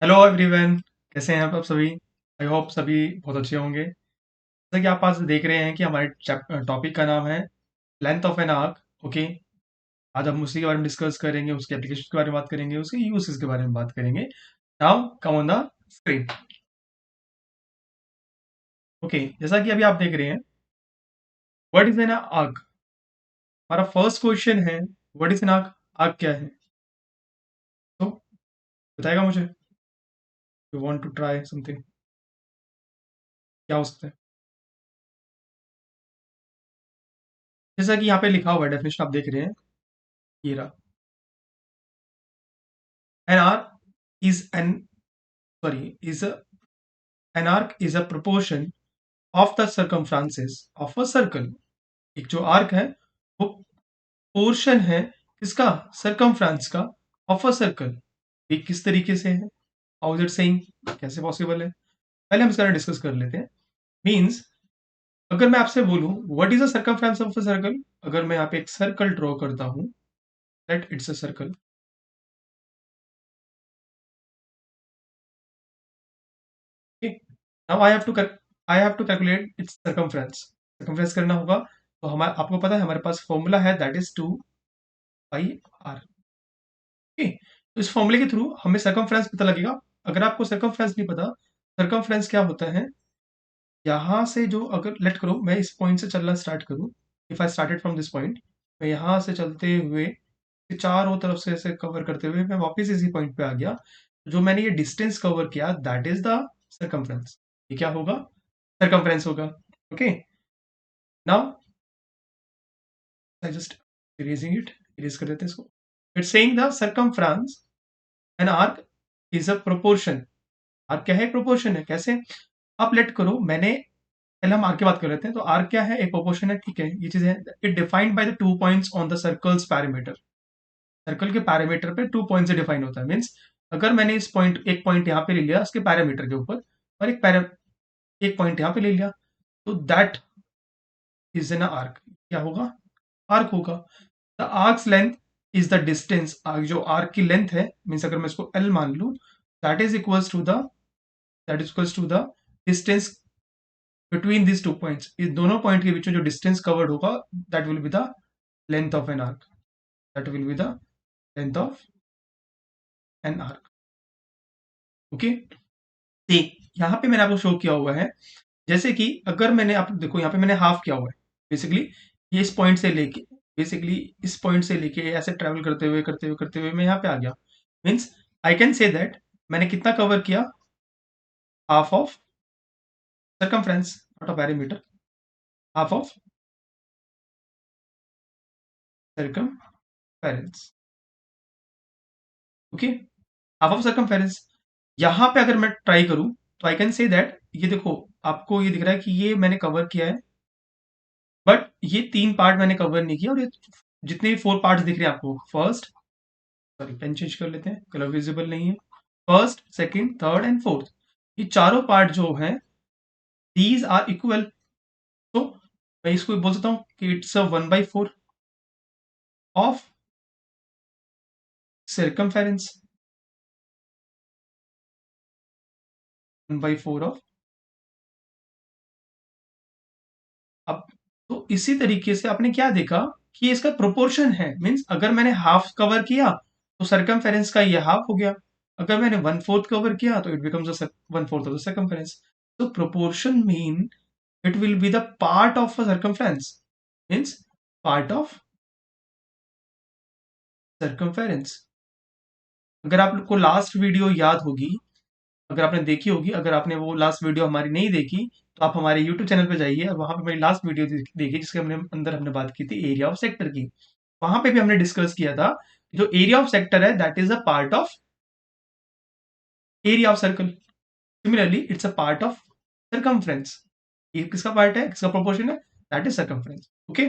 Hello everyone. कैसे हैं आप सभी? आई होप सभी बहुत अच्छे होंगे। जैसा कि आप आज देख रहे हैं कि हमारे टॉपिक का नाम है length of an arc. Okay. आज हम उसी के बारे में डिस्कस करेंगे, उसके एप्लीकेशन के बारे में बात करेंगे, उसके यूसेस के बारे में बात करेंगे। Now come on the screen. Okay, जैसा कि अभी आप देख रहे हैं, व्हाट इज एन आर्क। हमारा फर्स्ट क्वेश्चन है, what is an arc. Arc क्या है? तो बताएगा मुझे। You want to try something? क्या हो सकता है? जैसा कि यहाँ पे लिखा हुआ है, डेफिनेशन आप देख रहे हैं, ये रहा। An arc is an sorry is an arc is a proportion of the circumferences of a circle। एक जो आर्क है वो पोर्शन है किसका? सर्कमफ्रेंस का, ऑफ अ सर्कल। ये किस तरीके से है? How is it saying? कैसे पॉसिबल है? पहले हम इसका डिस्कस कर लेते हैं। मींस, अगर मैं आपसे बोलूं what is a circumference of a circle, अगर मैं यहाँ पे एक सर्कल ड्रॉ करता हूं, that it's a circle. Now I have to calculate its circumference. Circumference करना होगा तो हमारे आपको पता है हमारे पास फॉर्मूला है, that is 2 pi r. Okay, तो इस फॉर्मूले के थ्रू हमें सर्कमफ्रेंस पता लगेगा। अगर आपको सर्कमफ्रेंस नहीं पता, सर्कमफ्रेंस क्या होता है, यहाँ से जो, अगर लेट करो मैं इस पॉइंट से चलना स्टार्ट करूँ, if I started from this point, मैं यहाँ से चलते हुए चारों तरफ से ऐसे कवर करते हुए मैं वापस इसी पॉइंट पे आ गया। जो मैंने ये डिस्टेंस कवर किया, दैट इज द सर्कमफ्रेंस। ये क्या होगा? सर्कमफ्रेंस होगा। Okay, now I just erasing it, erase कर देते हैं इसको। It's saying the circumference an arc is a proportion. Arc क्या है? प्रोपोर्शन है। कैसे? आप लेट करो, मैंने पहले हम आर्क की बात कर लेते हैं। तो आर्क क्या है? एक प्रोपोर्शन है, ठीक है, ये चीज है। It defined by the 2 points on the circles parameter. Circle के पैरामीटर पे 2 पॉइंट से डिफाइन होता है। मीन्स, अगर मैंने इस पॉइंट, एक पॉइंट यहाँ पे ले लिया उसके पैरामीटर के ऊपर, और एक पॉइंट यहाँ पे ले लिया, तो दैट इज एन आर्क। क्या होगा? आर्क होगा। The arc's length is the distance. जो आर्क की लेंथ है, मीन्स अगर मैं इसको एल मान लूं, that is equals to the that is equals to the distance between this 2 points. इस दोनों पॉइंट के बीच में जो डिस्टेंस कवर्ड होगा, that will be the length of an arc. That will be the length of an arc. Okay, यहाँ पे मैंने आपको शो किया हुआ है, जैसे कि अगर मैंने, आप देखो यहाँ पे मैंने हाफ किया हुआ है। बेसिकली ये इस पॉइंट से लेके, बेसिकली इस पॉइंट से लेके ऐसे ट्रेवल करते हुए करते हुए करते हुए मैं यहाँ पे आ गया। Means, I can say that मैंने कितना कवर किया? Half of circumference, not a parameter, half of circumference. Okay, half of circumference. यहाँ पे अगर मैं ट्राई करूं, तो आई कैन से दैट, ये देखो, आपको ये दिख रहा है कि ये मैंने कवर किया है, बट ये 3 पार्ट मैंने कवर नहीं किया। और ये जितने भी 4 पार्ट्स दिख रहे हैं आपको, फर्स्ट, सॉरी पेन चेंज कर लेते हैं, कलर विजिबल नहीं है। First, second, third and fourth, ये चारों पार्ट जो हैं, दीज आर इक्वल। तो मैं इसको बोल सकता हूँ कि it's a 1/4 of circumference. 1/4 of. अब, तो इसी तरीके से आपने क्या देखा कि इसका प्रोपोर्शन है। मीन्स, अगर मैंने हाफ कवर किया तो सर्कमफेरेंस का ये हाफ हो गया। अगर मैंने 1/4 कवर किया तो it becomes 1/4 of the circumference. तो proportion mean it will be the part of a circumference. Means, part of circumference. अगर आपको लास्ट वीडियो याद होगी, अगर आपने देखी होगी, अगर आपने वो लास्ट वीडियो हमारी नहीं देखी, तो आप हमारे यूट्यूब चैनल पे जाइए और वहां पे मेरी लास्ट वीडियो देखिए, जिसके हमने बात की थी एरिया ऑफ सेक्टर की। वहां पे भी हमने डिस्कस किया था कि जो एरिया ऑफ सेक्टर है, that is a part of area of circle. Similarly it's a part of circumference. ये किसका पार्ट है, किसका प्रोपोर्शन है? That is circumference. Okay,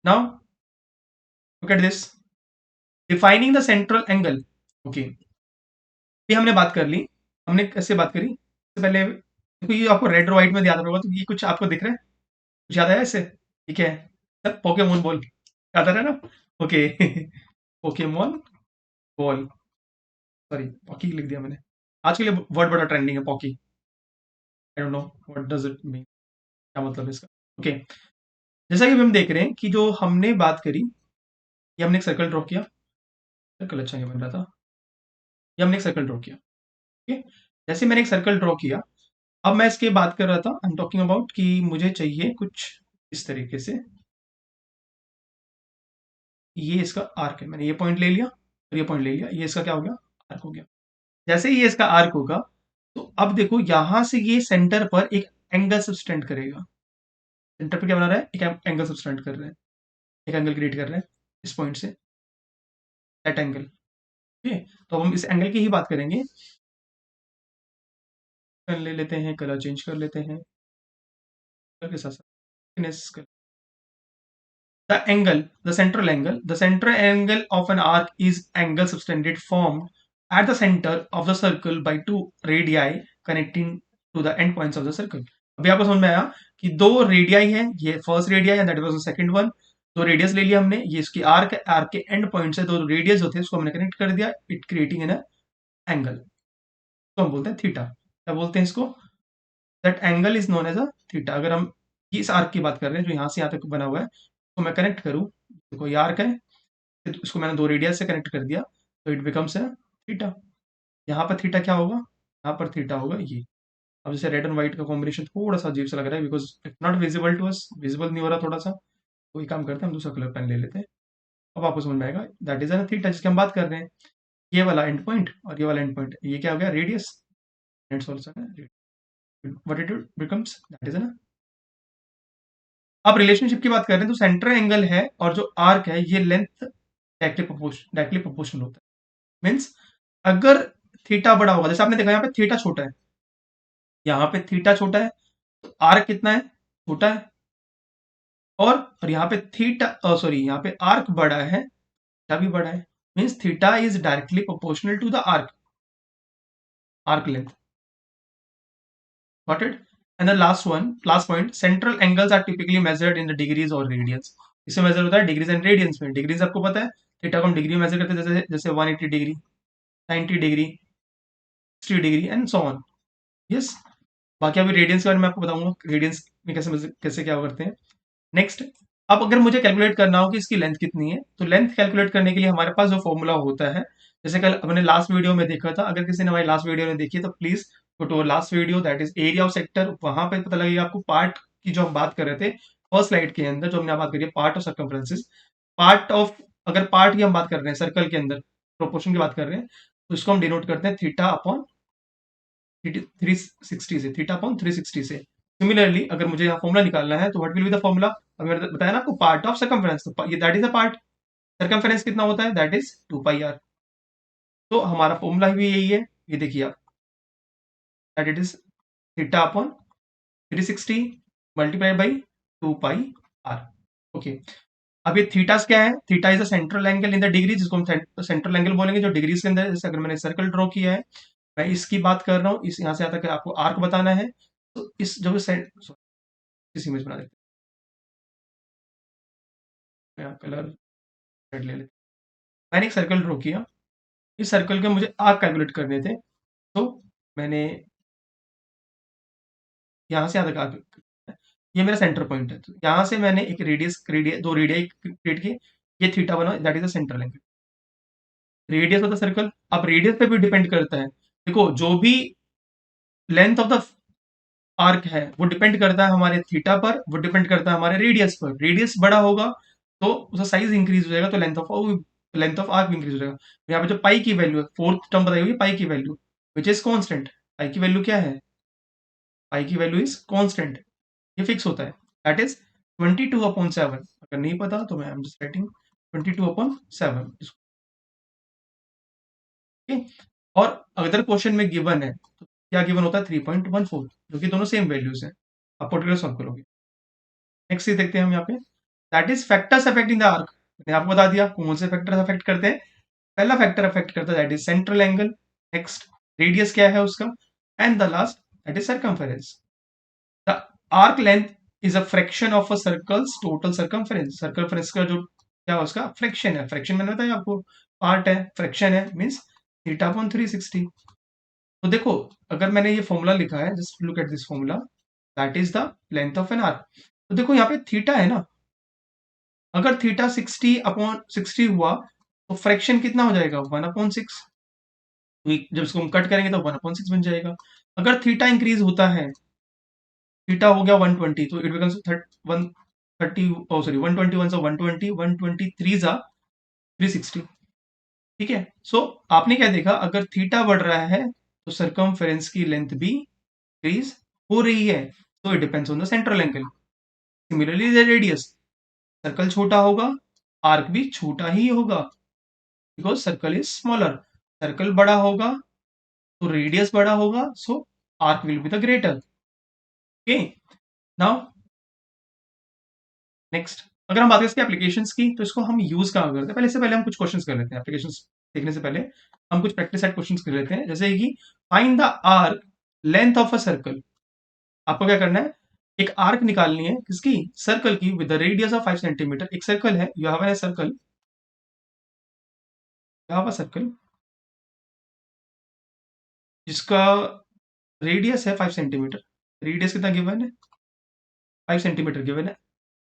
now look at this, defining the central angle. Okay, ये हमने बात कर ली। हमने कैसे बात करी? इससे पहले देखो, ये आपको रेड और व्हाइट में याद होगा, तो ये कुछ आपको दिख रहा है? कुछ याद आया इससे? ठीक है, सर पोकेमोन बॉल याद आ रहा है ना? ओके पोकेमोन बॉल, सॉरी पॉकी लिख दिया मैंने। आज के लिए वर्ड बड़ा ट्रेंडिंग है, पॉकी। I don't know what does it mean, क्या मतलब है इसका। ओके, जैसा कि अभी हम देख रहे हैं कि जो हमने बात करी, ये हमने एक सर्कल ड्रॉ किया, सर्कल अच्छा नहीं बन रहा था, ये हमने एक सर्कल ड्रॉ किया। ओके, जैसे मैंने एक सर्कल ड्रॉ किया, अब मैं इसकी बात कर रहा था, आई एम टॉकिंग अबाउट कि मुझे चाहिए कुछ इस तरीके से, ये इसका आर्क है, मैंने ये पॉइंट ले लिया और ये पॉइंट ले लिया, ये इसका क्या हो गया, आर्क हो गया। जैसे ही ये इसका आर्क होगा, तो अब देखो यहां से ये सेंटर पर एक एंगल सब्सटेंड करेगा। सेंटर पर क्या बना रहा है, एक एंगल सब्सटेंड कर रहे हैं, एक एंगल क्रिएट कर रहे हैं इस पॉइंट से, दैट एंगल। ओके, तो अब हम इस एंगल की ही बात करेंगे। कर ले लेते हैं, कलर चेंज कर लेते हैं, कलर के साथ साथ thickness कर। The central angle of an arc is angle subtended formed at the center of the circle by two radii connecting to the end points of the circle. अभी आपको समझ में आया कि दो रेडियाई है, ये first radii and that was the second one. दो रेडियस ले लिया हमने, ये इसकी आर्क है, आर्क के एंड पॉइंट से दो रेडियस होते हैं उसको हमने कनेक्ट कर दिया, इट क्रिएटिंग एन एंगल, तो हम बोलते हैं थीटा। क्या बोलते हैं इसको, that angle is known as a theta. अगर हम इस आर्क की बात कर रहे हैं जो यहाँ से यहाँ तक बना हुआ है, तो मैं कनेक्ट करूँ, देखो ये आर्क है, फिर इसको मैंने दो रेडियस से कनेक्ट कर दिया, तो इट बिकम्स है थीटा। यहाँ पर थीटा क्या होगा, यहाँ पर थीटा होगा ये। अब जैसे रेड एंड व्हाइट का कॉम्बिनेशन थोड़ा सा अजीब सा लग रहा है, because it not visible to us, visible नहीं हो रहा थोड़ा सा, तो ये काम करते हैं, हम दूसरा कलर पेन ले लेते हैं। अब आपको समझ में आएगा, दैट इज एन थीटा जिसकी हम बात कर रहे हैं, ये वाला एंड पॉइंट और ये वाला एंड पॉइंट, ये क्या हो गया, radius, and also what it becomes, that is an. अब रिलेशनशिप की बात कर रहे हैं, तो सेंटर एंगल है और जो आर्क है ये लेंथ डायरेक्टली प्रोपोर्शनल होता है। मीन्स अगर थीटा बड़ा होगा, जैसे आपने देखा यहाँ पे थीटा छोटा है, यहाँ पे थीटा छोटा है, तो आर्क कितना है, छोटा है। और यहाँ पे थीटा सॉरी यहाँ पे आर्क बड़ा है, थीटा भी बड़ा है, means theta is directly proportional to the arc, arc length. Got it. And the last point, central angles are typically measured in the degrees और रेडियंस। इससे मेजर होता है डिग्रीज एंड रेडियंस में। डिग्रीज आपको पता है, थीटा को हम डिग्री में मेजर करते हैं, जैसे जैसे 180 degree, 90 degree, 60 degree and so on. Yes, बाकी अभी रेडियंस के बारे में आपको बताऊंगा, रेडियंस में कैसे कैसे क्या करते हैं। नेक्स्ट, अब अगर मुझे कैलकुलेट करना हो कि इसकी लेंथ कितनी है, तो लेंथ कैलकुलेट करने के लिए हमारे पास जो फॉर्मूला होता है, जैसे कल हमने लास्ट वीडियो में देखा था, अगर किसी ने हमारी लास्ट वीडियो में देखी है तो please go to last video, that is area of sector. वहां पे पता लगेगा आपको पार्ट की जो हम बात कर रहे थे फर्स्ट स्लाइड के अंदर, जो हमने बात करी है part of circumferences, part of, अगर पार्ट की हम बात कर रहे हैं सर्कल के अंदर, प्रोपोर्शन की बात कर रहे हैं, तो इसको हम डिनोट करते हैं थीटा अपॉन 360 से, थीटा अपॉन 360 से। सिमिलरली अगर मुझे यहाँ फॉर्मुला निकालना है, तो what will be the formula, अभी मैंने बताया ना आपको, पार्ट ऑफ सर्कमफ्रेंस, तो ये that is a part, circumference कितना होता है, दैट इज 2 पाई आर। तो हमारा फॉर्मूला भी यही है, ये देखिए आप, that it is theta upon 360 multiplied by 2 pi r. Okay, अब ये थीटास क्या है, theta is a central angle in the degree, जिसको हम सेंट्रल एंगल बोलेंगे जो डिग्रीज के अंदर। जैसे अगर मैंने सर्कल ड्रॉ किया है, मैं इसकी बात कर रहा हूँ, इस यहाँ से आता है आपको आर्क बताना है, तो इस जो इस इमेज बना देते हैं, कलर रेड ले लेते हैं। मैंने एक सर्कल ड्रॉ किया, इस सर्कल के मुझे आर्क कैलकुलेट करने थे, तो मैंने यहाँ से यहाँ तक आर्क, ये मेरा सेंटर पॉइंट है, तो यहाँ से मैंने एक रेडियस दो रेडियस क्रिएट किए, ये थीटा बना, that is the central angle. Radius of the circle, अब रेडियस पे भी डिपेंड करता है, देखो जो भी लेंथ ऑफ द आर्क है वो डिपेंड करता है हमारे थीटा पर, वो डिपेंड करता है हमारे रेडियस पर। रेडियस बड़ा होगा तो उसका साइज इंक्रीज हो जाएगा, तो लेंथ ऑफ आर्क भी इंक्रीज हो जाएगा। यहाँ पे जो पाई की वैल्यू है, फोर्थ टर्म बताई हुई पाई की वैल्यू, विच इज कांस्टेंट। पाई की वैल्यू क्या है, पाई की वैल्यू इज कांस्टेंट, ये फिक्स होता है, दैट इज 22/7। अगर नहीं पता तो मैं एम जस्ट राइटिंग 22/7। और अगर क्वेश्चन में गिवन है, तो क्या गिवन होता है, 3.14, जो कि दोनों सेम वैल्यूज है। आप पर्टिकुलर सॉल्व करोगे। नेक्स्ट चीज देखते हैं हम यहाँ पे, that is factors affecting the arc. मैंने आपको बता दिया कौन से फैक्टर्स अफेक्ट करते हैं। पहला फैक्टर अफेक्ट करता है that is central angle, next radius क्या है उसका, and the last that is circumference. The arc length is a fraction of a circles total circumference. Circumference का जो क्या है उसका फ्रैक्शन है, फ्रैक्शन मैंने बताया आपको, पार्ट है, फ्रैक्शन है, मीन्स थीटा अपॉन 360। तो देखो, अगर मैंने ये फॉर्मूला लिखा है, just look at this formula, that is the length of an arc. तो देखो यहाँ पे थीटा है ना, अगर थीटा 60/60 हुआ तो फ्रैक्शन कितना हो जाएगा, 1/6। जब इसको हम कट करेंगे तो 1/6 बन जाएगा। अगर थीटा इंक्रीज होता है, थीटा हो गया 120, तो इट बिकम्स 130, ओ सॉरी 121 से 120, 123 जा 360। ठीक है, सो आपने क्या देखा, अगर थीटा बढ़ रहा है तो सरकमफेरेंस की लेंथ भी इंक्रीज हो रही है। तो it depends on the central angle. Similarly the radius, circle छोटा होगा, आर्क भी छोटा ही होगा, because circle is smaller. Circle बड़ा होगा तो रेडियस बड़ा होगा, so arc will be the greater. Okay, now next, अगर हम बात करें इसकी एप्लीकेशंस की, तो इसको हम यूज कहाँ करते हैं, पहले से पहले हम कुछ क्वेश्चंस कर लेते हैं। एप्लीकेशंस देखने से पहले हम कुछ प्रैक्टिस सेट क्वेश्चंस कर लेते हैं, जैसे कि find the arc length of a circle. आपको क्या करना है, एक आर्क निकालनी है, किसकी, सर्कल की, with the radius of 5 centimetre. एक सर्कल है, you have a circle, you have a circle जिसका रेडियस है 5 सेंटीमीटर। रेडियस कितना गिवन है, 5 सेंटीमीटर गिवन है,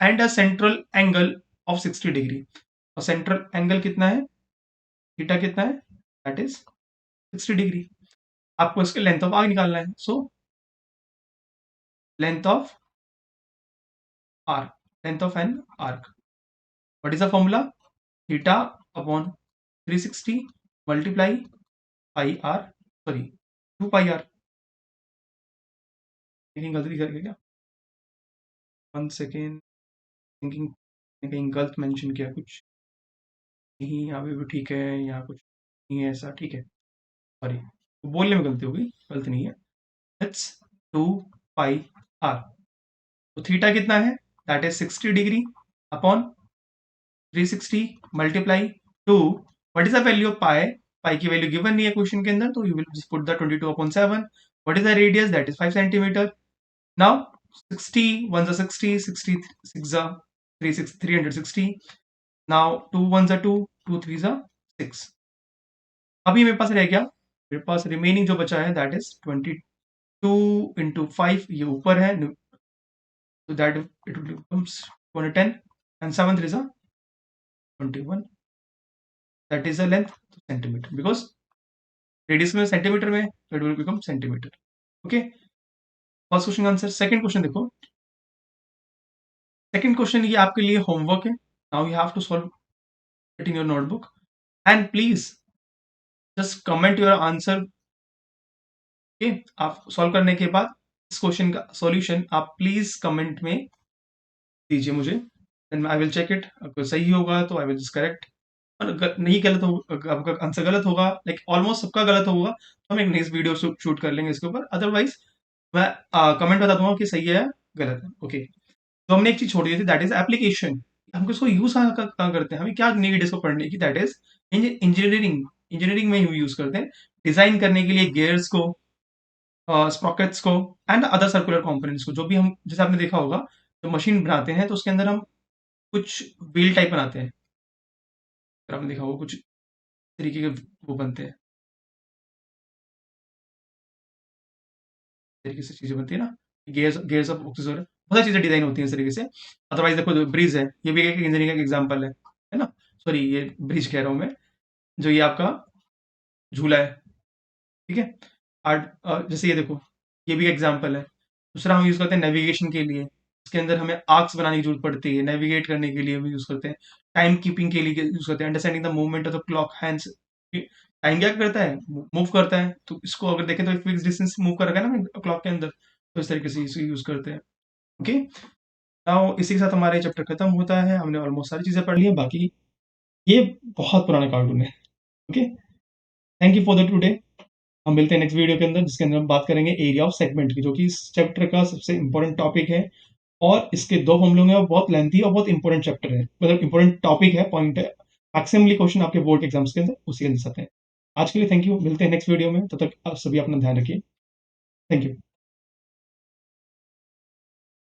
and a central angle of 60 degree. और सेंट्रल एंगल कितना है, थीटा कितना है, दैट इज 60 डिग्री। आपको इसके लेंथ ऑफ आर्क निकालना है, so length of arc, length of an arc, what is the formula, theta upon 360 multiply pi r, sorry 2 pi r. लेकिन गलती करके क्या, 1 सेकेंड, थिंकिंग कहीं गलत मेंशन किया कुछ, नहीं यहाँ पे भी ठीक है, यहाँ कुछ नहीं है ऐसा, ठीक है, सॉरी, बोलने में गलती हो गई, गलती नहीं है। It's 2 pi R. तो थीटा कितना है, that is 60 degree upon 360 multiply 2, what is the value of pi, pi की वैल्यू गिवन नहीं है क्वेश्चन के अंदर, तो you will just put the 22/7। What is the radius, that is 5 centimetre. Now 60 1 जा 60, 60 6 जा 360, नाउ 2 1 जा 2, 2 3 जा 6। अभी मेरे पास रह गया, मेरे पास रिमेनिंग जो बचा है, दैट इज 22 × 5, ये ऊपर है, so that it will becomes 210, and 7 3 is a 21, that is the length centimeter, because radius में सेंटीमीटर में, so it will become centimeter. Okay, first question answer. Second question देखो, सेकंड क्वेश्चन ये आपके लिए होमवर्क है, now you have to solve it in your notebook, and please just comment your answer. Okay, आप solve करने के बाद इस क्वेश्चन का सॉल्यूशन आप प्लीज कमेंट में दीजिए मुझे, then I will check it. अगर सही होगा तो आई विल जस्ट करेक्ट, और नहीं गलत हो, आपका आंसर गलत होगा, लाइक ऑलमोस्ट सबका गलत होगा, तो हम एक नेक्स्ट वीडियो शूट कर लेंगे इसके ऊपर। अदरवाइज मैं कमेंट बता दूंगा कि सही है या गलत है। ओके, तो हमने एक चीज छोड़ दी थी, दैट इज एप्लीकेशन। हम इसको यूज कहाँ करते हैं, हमें क्या नीड इसको पढ़ने की, दैट इज इंजीनियरिंग। इंजीनियरिंग में यूज करते हैं डिजाइन करने के लिए गेयर्स को, स्प्रॉकेट्स को, एंड अदर सर्कुलर कंपोनेंट्स को। जो भी हम, जैसे आपने देखा होगा, तो मशीन बनाते हैं तो उसके अंदर हम कुछ व्हील टाइप बनाते हैं, अगर आपने देखा होगा कुछ तरीके के वो बनते हैं, तरीके से चीजें बनती है ना, गेयर्स गेयर्स ऑफ ऑक्सीजन, बहुत सारी चीजें डिजाइन होती है इस तरीके से। अदरवाइज देखो, ब्रिज है, ये भी एक इंजीनियरिंग का एग्जाम्पल है ना, सॉरी ये ब्रिज कह रहा हूँ मैं, जो ये आपका झूला है, ठीक है। जैसे ये देखो, ये भी एग्जाम्पल है। दूसरा हम यूज करते हैं नेविगेशन के लिए, इसके अंदर हमें आर्क्स बनाने की जरूरत पड़ती है, नेविगेट करने के लिए हम यूज करते हैं। टाइम कीपिंग के लिए यूज करते हैं, understanding the movement of the clock hands. Time क्या करता है, मूव करता है, तो इसको अगर देखें तो फिक्स डिस्टेंस मूव कर रखा है ना क्लॉक के अंदर, तो इस तरीके से इसे यूज करते हैं। ओके, नाउ इसी के साथ हमारा चैप्टर खत्म होता है, हमने ऑलमोस्ट सारी चीजें पढ़ ली हैं, बाकी ये बहुत पुराना कार्टून है। Okay, thank you for the today. हम मिलते हैं नेक्स्ट वीडियो के अंदर, जिसके अंदर हम बात करेंगे एरिया ऑफ सेगमेंट की, जो कि इस चैप्टर का सबसे इंपॉर्टेंट टॉपिक है, और इसके 2 फॉर्मूले होंगे, और बहुत लेंथी और बहुत इंपॉर्टेंट चैप्टर है, मतलब इंपॉर्टेंट टॉपिक है, पॉइंट है, मैक्सिमली क्वेश्चन आपके बोर्ड एग्जाम्स के अंदर उसी के अंदर आते हैं। आज के लिए थैंक यू, मिलते हैं नेक्स्ट वीडियो में, तब तक आप सभी अपना ध्यान रखिए। Thank you.